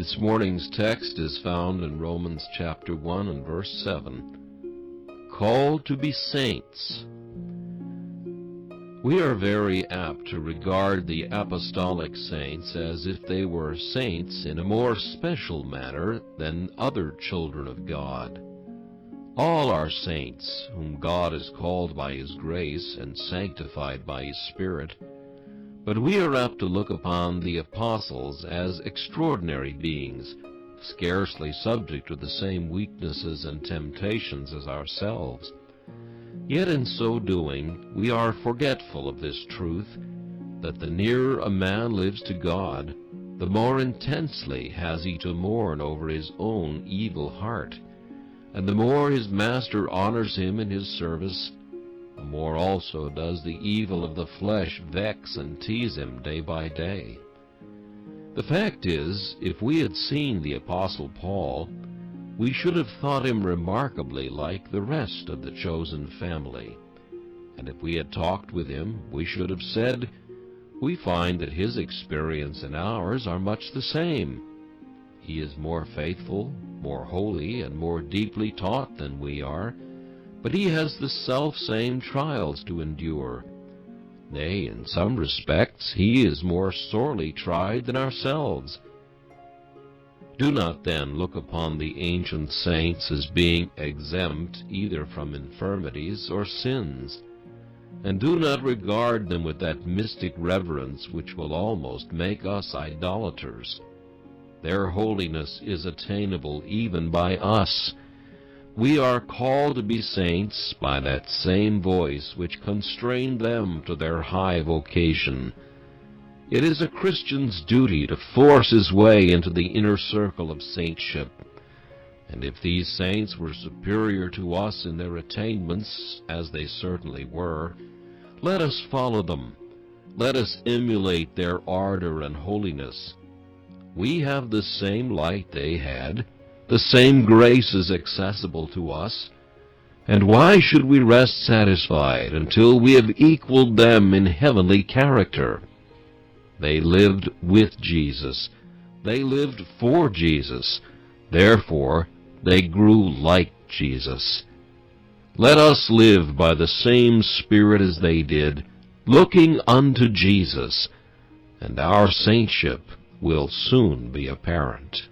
This morning's text is found in Romans chapter 1 and verse 7. Called to be saints. We are very apt to regard the apostolic saints as if they were saints in a more special manner than other children of God. All are saints, whom God has called by His grace and sanctified by His Spirit. But we are apt to look upon the apostles as extraordinary beings, scarcely subject to the same weaknesses and temptations as ourselves. Yet in so doing, we are forgetful of this truth, that the nearer a man lives to God, the more intensely has he to mourn over his own evil heart, and the more his master honors him in his service, the more also does the evil of the flesh vex and tease him day by day. The fact is, if we had seen the Apostle Paul, we should have thought him remarkably like the rest of the chosen family. And if we had talked with him, we should have said, "We find that his experience and ours are much the same. He is more faithful, more holy, and more deeply taught than we are, but he has the self-same trials to endure. Nay, in some respects, he is more sorely tried than ourselves." Do not then look upon the ancient saints as being exempt either from infirmities or sins, and do not regard them with that mystic reverence which will almost make us idolaters. Their holiness is attainable even by us. We are called to be saints by that same voice which constrained them to their high vocation. It is a Christian's duty to force his way into the inner circle of saintship. And if these saints were superior to us in their attainments, as they certainly were, let us follow them. Let us emulate their ardor and holiness. We have the same light they had. The same grace is accessible to us, and why should we rest satisfied until we have equaled them in heavenly character? They lived with Jesus. They lived for Jesus. Therefore, they grew like Jesus. Let us live by the same Spirit as they did, looking unto Jesus, and our saintship will soon be apparent.